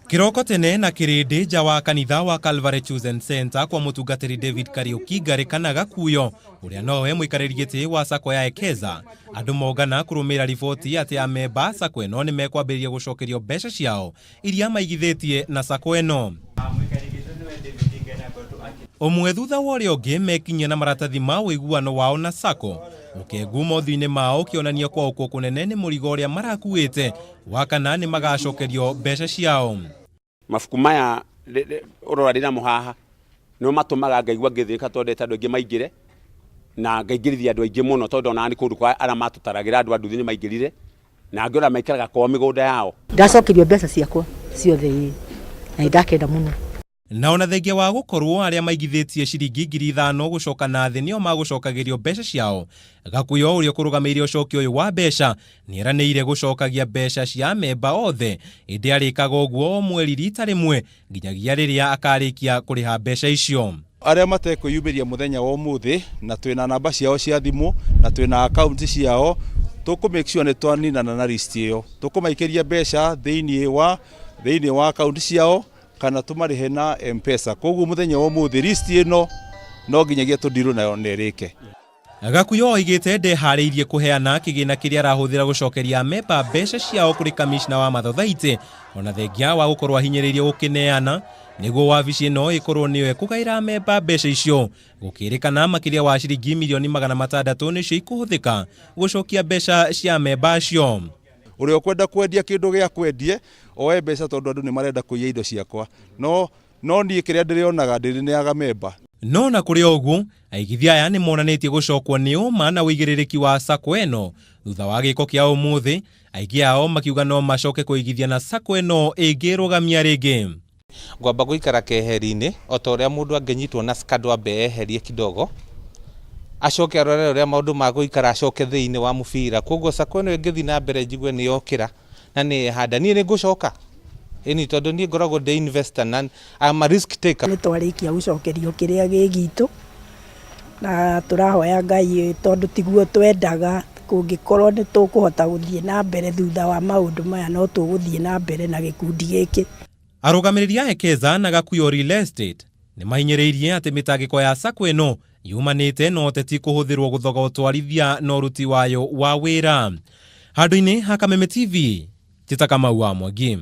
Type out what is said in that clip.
Kiroko tene na kirindi nja wa kanitha wa Calvary Chosen Center kwa mutungatiri David Kariuki ngarikanaga kuyo uria nowe muikariri giti wa sacco ya Ekeza andu mogana kurumira riboti ati amemba sacco eno ni mekwambiriria gucokerio mbeca ciao iria maigithitie na sacco eno. Omwe thutha wa uria ungi mekinyia na maratathi ma wiguano wao na sacco ukengu mothiini mao kionania kwa uko kunene ni murigo uria marakuite wakana ni magacokerio mbeca ciao. Mafuku maya urora rira muhaha no matumaga ngaigwa ngithika tondete andu aingi maingire na ngaingirithia andu aingi muno tondu ona ni kundu kwa ara matutaragira andu anduthi ni maingirire na ngiora maikaraga kwa migunda yao. Ndacokerio mbeca ciakwa ciothe na ndakenda muno. Na ona thengia wa gukorwo aria maigithitie ciringi 5,000 gucoka na thi nio magucokagirio mbeca ciao, Gakuyo uria kurugamiire ucokio uyu wa mbeca nieranĩire gucokagia mbeca cia memba othe indi arikaga uguo mweri rita rimwe nginyagia riria akarikia kuriha mbeca icio. Aria matekuyumiria muthenya wa umuthi na twina namba ciao cia thimu na twina account ciao make sure ni twaninana na list iyo tukumaikiria mbeca thiini wa account ciao kana tumarihe na mpesa koguo muthenya wa umuthi list ino no nginyagia tundiru nayo nerike. Gakuyo oigite ndehariirie kuheana kigina kiria arahuthira gucokeria memba mbeca ciao kuri commissioner wa mathothaiti ona thengia wa gukorwo ahinyiriirie gukineana niguo wabici ino ikorwo niwe kugaira memba mbeca icio gukirikana makiria wa ciringi milioni 600 nicio ikuhuthika gucokia mbeca cia memba acio. Uri ukwenda kwendia kindu gia kwendie oe mbeca tondu andu ni marenda kuiya indo ciakwa no nie kiria ndirionaga ndirineaga memba. No na kuri ogu Aigithia aya ni monanitie gucokwo ni uma na uigiririki wa sacco eno thutha wa giko kia umuthi aigi ao makiuga no macoke kuigithia na sacco eno ingirugamia ringi. Ngwamba guikara keheri-ini otoria mundu angenyitwo na scandal ambe eherie kidogo acoke arore uria maundu ma guikara acoke thiini wa mubira koguo sacco eno ingithi na mbere njigwe ni yokira na ni handa ni gucoka eni tondu ni ngoragwo de investor na am a risk taker. Ni twarikia gucokerio kiria gigitu na turahoya Ngai tondu tiguo twendaga kungikorwo ni tukuhota guthie na mbere thutha wa maundu maya no tuguthie na mbere na gikundi giki. Arugamiriria Ekeza na Gakuyo Real Estate ni mahinyiriirie ati mitagiko ya sacco eno yumanite no teti kuhuthirwo guthoga utwarithia no ruti wayo wa wira. Handu-ini ha Kameme TV Tita Kamau wa Mwangi.